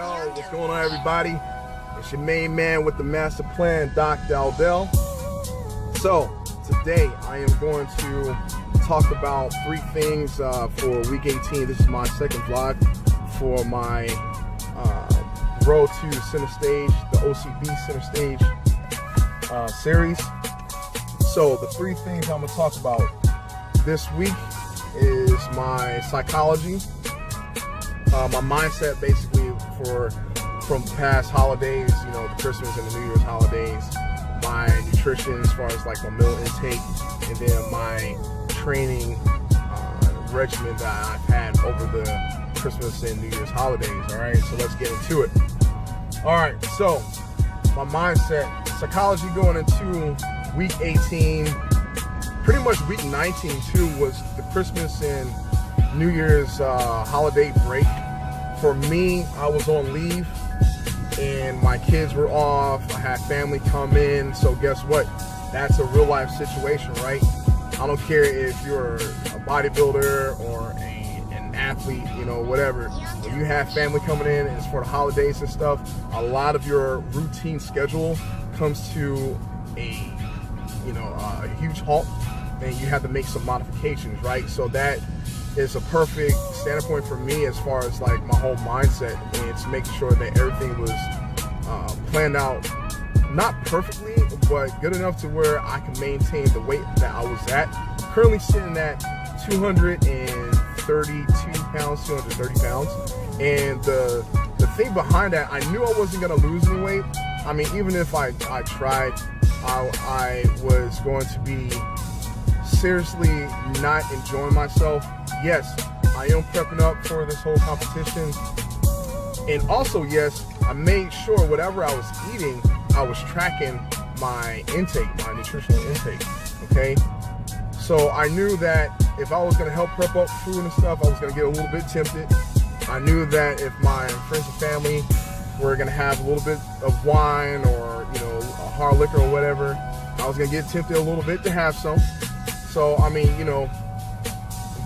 Yo, what's going on, everybody? It's your main man with the master plan, Doc Daldell. So, today I am going to talk about 3 things for week 18. This is my second vlog for my Road to Center Stage, the OCB Center Stage series. So, the 3 things I'm going to talk about this week is my psychology, my mindset basically from past holidays, you know, the Christmas and the New Year's holidays, my nutrition as far as like my meal intake, and then my training regimen that I've had over the Christmas and New Year's holidays. All right, so let's get into it. All right, so my mindset, psychology going into week 18, pretty much week 19 too, was the Christmas and New Year's holiday break. For me, I was on leave and my kids were off. I had family come in, so guess what? That's a real life situation, right? I don't care if you're a bodybuilder or an athlete, you know, whatever. When you have family coming in and it's for the holidays and stuff, a lot of your routine schedule comes to a huge halt, and you have to make some modifications, right? So that is a perfect standpoint for me as far as like my whole mindset, and it's making sure that everything was planned out, not perfectly, but good enough to where I can maintain the weight that I was at. I'm currently sitting at 232 pounds, 230 pounds. And the thing behind that, I knew I wasn't gonna lose any weight. I mean, even if I tried, I was going to be seriously not enjoying myself. Yes, I am prepping up for this whole competition. And also, yes, I made sure whatever I was eating, I was tracking my intake, my nutritional intake, okay? So I knew that if I was gonna help prep up food and stuff, I was gonna get a little bit tempted. I knew that if my friends and family were gonna have a little bit of wine or, you know, a hard liquor or whatever, I was gonna get tempted a little bit to have some. So, I mean, you know,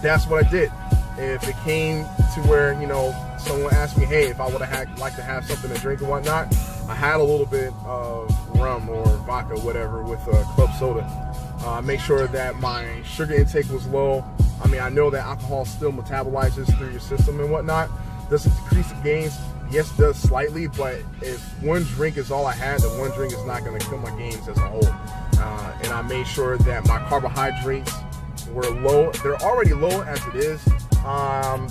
that's what I did. If it came to where, you know, someone asked me, hey, if I would have liked to have something to drink and whatnot, I had a little bit of rum or vodka, whatever, with club soda. Make sure that my sugar intake was low. I mean, I know that alcohol still metabolizes through your system and whatnot. Does it decrease the gains? Yes, it does slightly, but if one drink is all I had, then one drink is not going to kill my gains as a whole. And I made sure that my carbohydrates were low. They're already low as it is.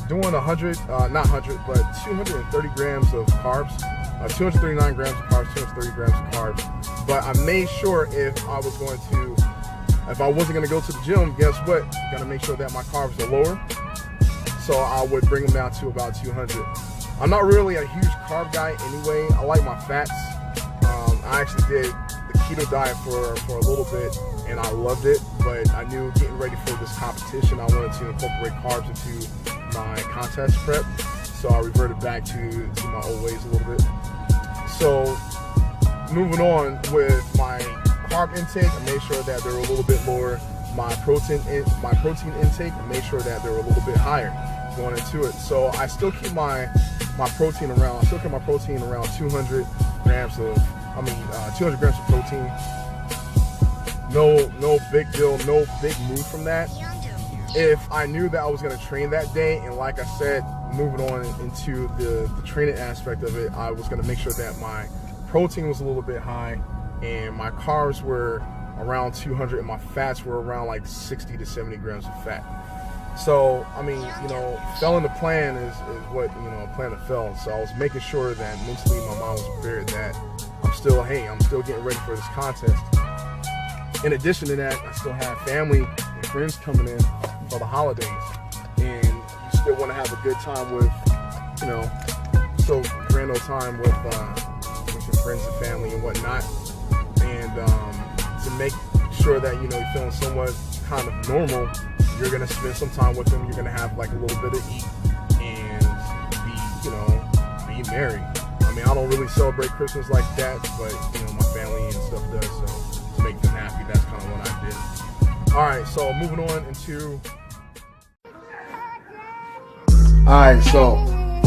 Doing 230 grams of carbs, 239 grams of carbs, 230 grams of carbs. But I made sure if I wasn't going to go to the gym, guess what? Got to make sure that my carbs are lower. So I would bring them down to about 200. I'm not really a huge carb guy anyway. I like my fats. I actually did the keto diet for a little bit, and I loved it, but I knew getting ready for this competition, I wanted to incorporate carbs into my contest prep, so I reverted back to my old ways a little bit. So moving on with my carb intake, I made sure that they were a little bit lower. My protein intake, I made sure that they were a little bit higher going into it. So I still keep my protein around. 200 grams of 200 grams of protein. No big deal, no big move from that. If I knew that I was going to train that day, and like I said, moving on into the training aspect of it, I was going to make sure that my protein was a little bit high and my carbs were around 200 and my fats were around like 60 to 70 grams of fat. So, I mean, you know, failing the plan is what, you know, a plan to fail. So I was making sure that mentally my mind was prepared that I'm still getting ready for this contest. In addition to that, I still have family and friends coming in for the holidays, and you still want to have a good time with, you know, so grand old time with your friends and family and whatnot, and to make sure that, you know, you're feeling somewhat kind of normal, you're gonna spend some time with them. You're gonna have like a little bit of eat and be merry. I mean, I don't really celebrate Christmas like that, but you know, my family and stuff does, so to make them happy, that's kind of what I did. All right, so moving on into. All right, so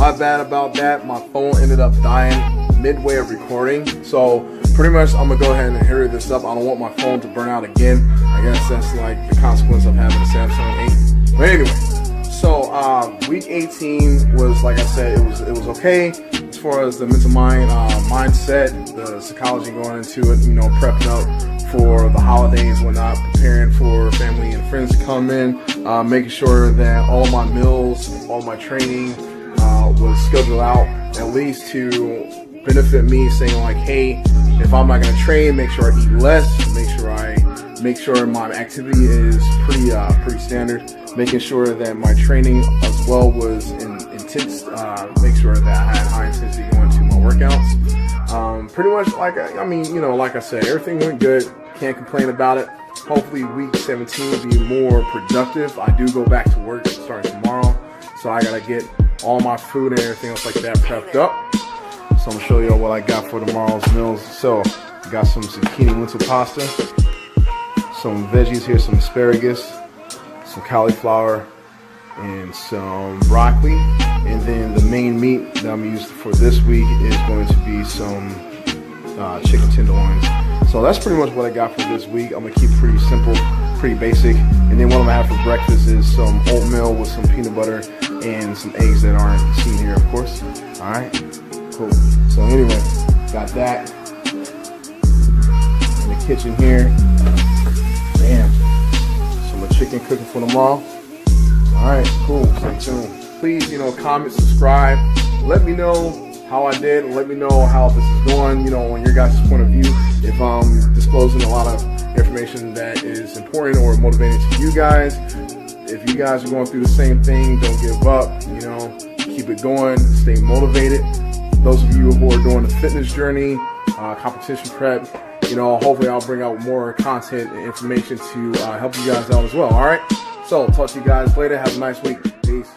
My bad about that. My phone ended up dying midway of recording. So pretty much I'm gonna go ahead and hurry this up. I don't want my phone to burn out again. I guess that's like the consequence of having a Samsung 8. But anyway, so week 18 was, like I said, it was okay as far as the mental mindset, the psychology going into it, you know, prepping up for the holidays, whatnot, preparing for family and friends to come in, making sure that all my meals, all my training was scheduled out at least to benefit me, saying like, hey, if I'm not gonna train, make sure I eat less, make sure my activity is pretty standard, making sure that my training as well was intense, make sure that I had high intensity going to my workouts. Pretty much like, I mean, you know, like I said, everything went good. Can't complain about it. Hopefully week 17 will be more productive. I do go back to work starting tomorrow, so I gotta get all my food and everything else like that prepped up. So I'm gonna show you what I got for tomorrow's meals. So I got some zucchini lentil pasta, some veggies here, some asparagus, some cauliflower, and some broccoli. And then the main meat that I'm using for this week is going to be some chicken tenderloins. So that's pretty much what I got for this week. I'm gonna keep it pretty simple, pretty basic. And then what I'm gonna have for breakfast is some oatmeal with some peanut butter and some eggs that aren't seen here, of course. All right, cool. So anyway, got that in the kitchen here. Bam. Some chicken cooking for tomorrow. All right, cool. Stay tuned. Please, you know, comment, subscribe. Let me know how I did. Let me know how this is going, you know, on your guys' point of view. If I'm disclosing a lot of information that is important or motivating to you guys. If you guys are going through the same thing, don't give up, you know, keep it going, stay motivated. Those of you who are doing the fitness journey, competition prep, you know, hopefully I'll bring out more content and information to help you guys out as well, all right? So, talk to you guys later. Have a nice week. Peace.